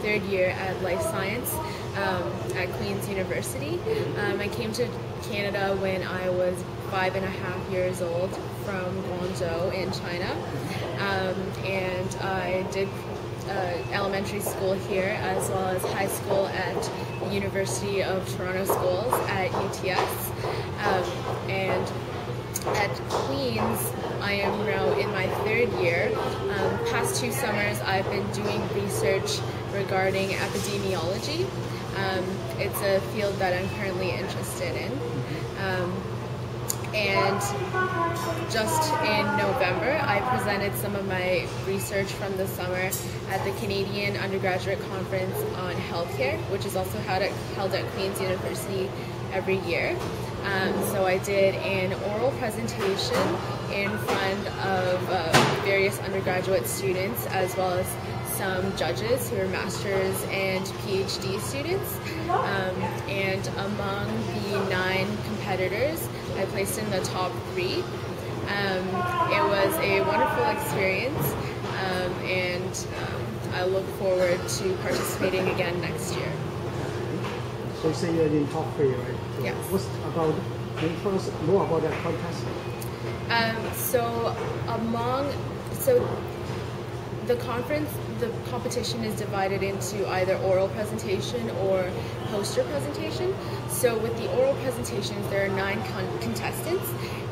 third year at Life Science at Queen's University. I came to Canada when I was 5.5 years old from Guangzhou in China, and I did elementary school here as well as high school at the University of Toronto Schools at UTS, and at Queen's I am now in my third year. Past 2 summers I've been doing research regarding epidemiology. It's a field that I'm currently interested in. And just in November, I presented some of my research from the summer at the Canadian Undergraduate Conference on Healthcare, which is also held at Queen's University every year. So I did an oral presentation in front of various undergraduate students as well as some judges who are master's and PhD students. And among the 9 competitors, I placed in the top 3. It was a wonderful experience, and I look forward to participating again next year. So you say you're in top 3, right? So yes. What's about, can you tell us more about that contest? The competition is divided into either oral presentation or poster presentation. So with the oral presentations, there are 9 contestants,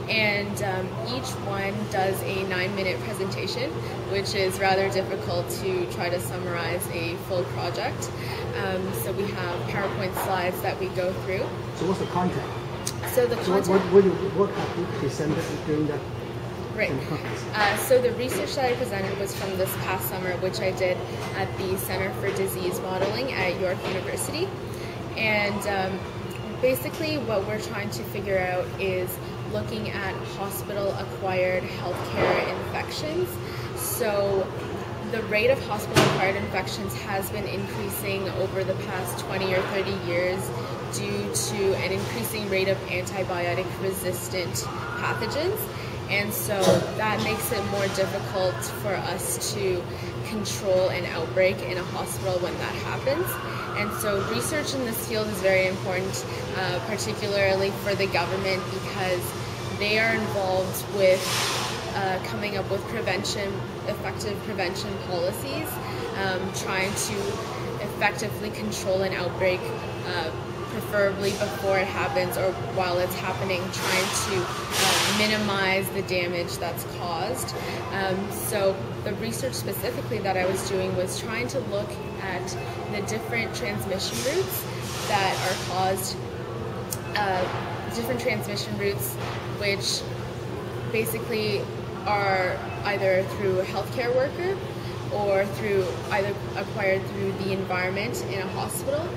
and each one does a 9-minute presentation, which is rather difficult to try to summarize a full project. So we have PowerPoint slides that we go through. So what's the content? So the content. What have you presented during that? Right. So the research that I presented was from this past summer, which I did at the Center for Disease Modeling at York University. And basically what we're trying to figure out is looking at hospital-acquired healthcare infections. So the rate of hospital-acquired infections has been increasing over the past 20 or 30 years due to an increasing rate of antibiotic-resistant pathogens. And so that makes it more difficult for us to control an outbreak in a hospital when that happens. And so research in this field is very important, particularly for the government, because they are involved with coming up with effective prevention policies, trying to effectively control an outbreak, preferably before it happens or while it's happening, trying to minimize the damage that's caused. So the research specifically that I was doing was trying to look at the different transmission routes that are caused, which basically are either through a healthcare worker or either acquired through the environment in a hospital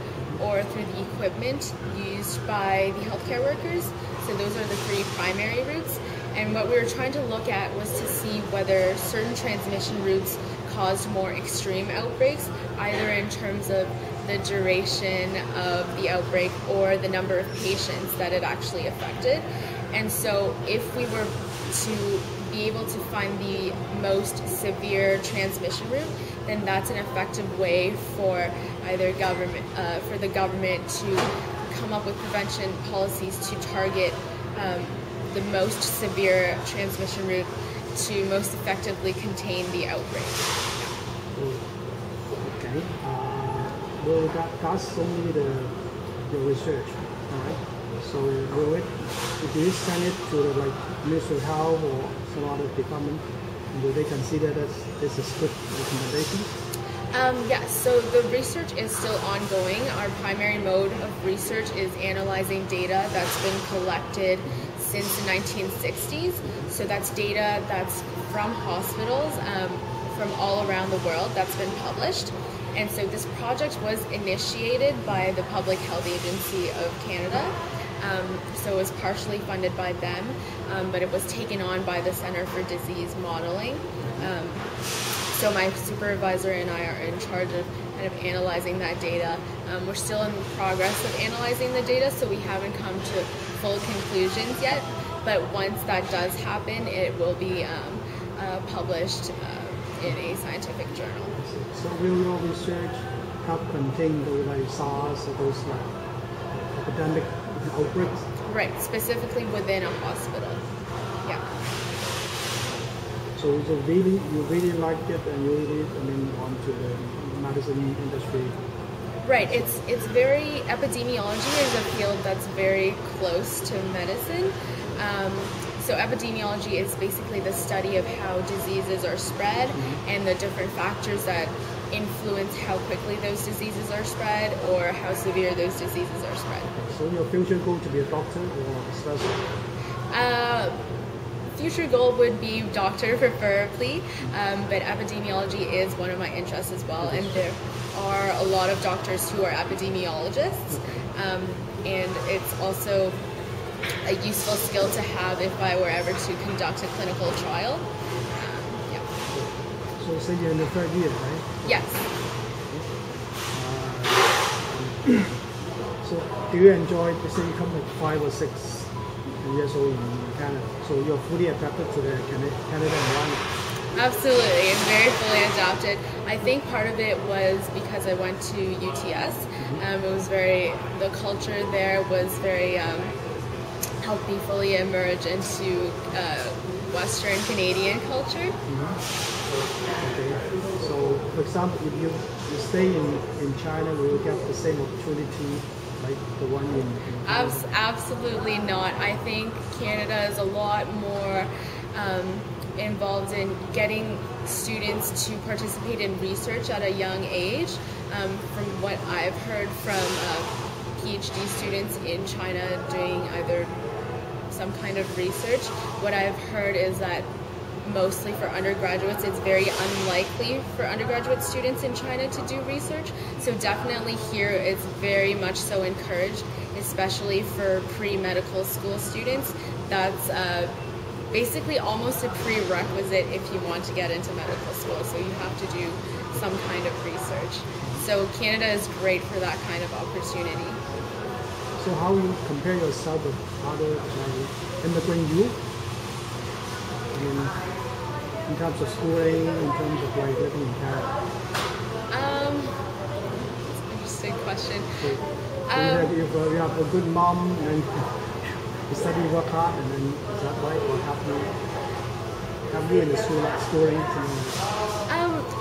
or through the equipment used by the healthcare workers. So those are the 3 primary routes. And what we were trying to look at was to see whether certain transmission routes caused more extreme outbreaks, either in terms of the duration of the outbreak or the number of patients that it actually affected. And so if we were to be able to find the most severe transmission route, then that's an effective way for either the government to come up with prevention policies to target the most severe transmission route to most effectively contain the outbreak. Okay. Well, that's only the research, all right? So do you send it to the Ministry of Health or some other department? Will they consider this is good recommendation? Yes, so the research is still ongoing. Our primary mode of research is analyzing data that's been collected since the 1960s. So that's data that's from hospitals from all around the world that's been published. And so this project was initiated by the Public Health Agency of Canada. So it was partially funded by them, but it was taken on by the Center for Disease Modeling. So my supervisor and I are in charge of kind of analyzing that data. We're still in progress of analyzing the data, so we haven't come to full conclusions yet. But once that does happen, it will be published in a scientific journal. So will your research have contained those like SARS or those like epidemic outbreaks? Right, specifically within a hospital. Yeah. So you really liked it, and you really, want to the medicine industry. Right, it's very, epidemiology is a field that's very close to medicine. So epidemiology is basically the study of how diseases are spread and the different factors that influence how quickly those diseases are spread or how severe those diseases are spread. So your future goal to be a doctor or a specialist? Future goal would be doctor preferably, but epidemiology is one of my interests as well, and there are a lot of doctors who are epidemiologists, and it's also a useful skill to have if I were ever to conduct a clinical trial. Yeah. So say you're in the third year, right? Yes. So do you enjoy, say you come like 5 or 6 years old in Canada, so you're fully adapted to the Canada environment? Absolutely, I'm very fully adapted. I think part of it was because I went to UTS. It was the culture there was very, helped me fully emerge into Western Canadian culture. Okay. So, for example, if you stay in China, will you get the same opportunity like the one in Absolutely not. I think Canada is a lot more involved in getting students to participate in research at a young age. From what I've heard from PhD students in China doing either some kind of research, what I've heard is that mostly for undergraduates, it's very unlikely for undergraduate students in China to do research. So definitely here it's very much so encouraged, especially for pre-medical school students. That's basically almost a prerequisite if you want to get into medical school. So you have to do some kind of research. So Canada is great for that kind of opportunity. So how you compare yourself with other immigrant youth? In terms of schooling, in terms of like living in Canada? That's an interesting question. So if you have a good mom and you study, work hard, and then is that right? Or have you in the schooling?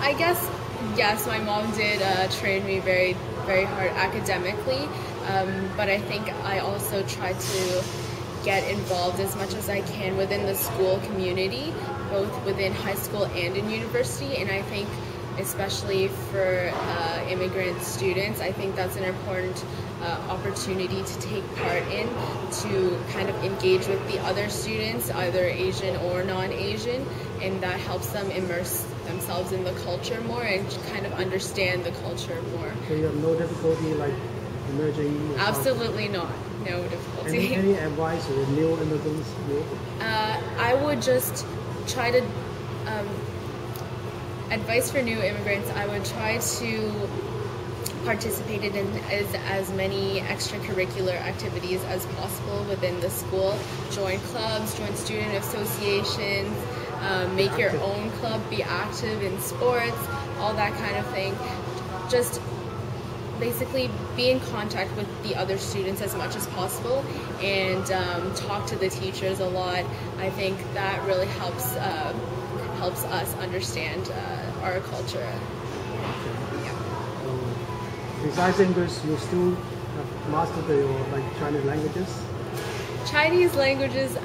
I guess yes, my mom did train me very, very hard academically, but I think I also tried to get involved as much as I can within the school community, both within high school and in university, and I think especially for immigrant students, I think that's an important opportunity to take part in, to kind of engage with the other students, either Asian or non-Asian, and that helps them immerse themselves in the culture more and kind of understand the culture more. So you have no difficulty like emerging? Absolutely not. No difficulty. Any advice for new immigrants? I would just try to advice for new immigrants. I would try to participate in as many extracurricular activities as possible within the school. Join clubs, join student associations, make your own club, be active in sports, all that kind of thing. Just basically be in contact with the other students as much as possible and talk to the teachers a lot. I think that really helps us understand our culture. Yeah. Besides English, you still have mastered your Chinese languages? Chinese languages,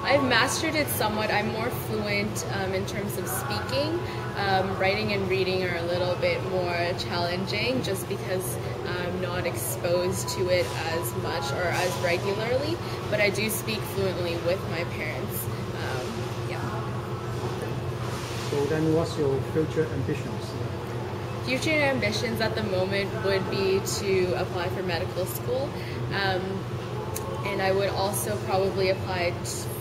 I've mastered it somewhat. I'm more fluent in terms of speaking. Writing and reading are a little bit more challenging just because I'm not exposed to it as much or as regularly, but I do speak fluently with my parents. So then what's your future ambitions? Future ambitions at the moment would be to apply for medical school. And I would also probably apply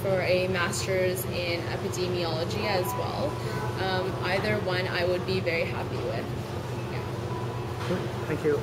for a master's in epidemiology as well. Either one I would be very happy with. Yeah. Good. Thank you.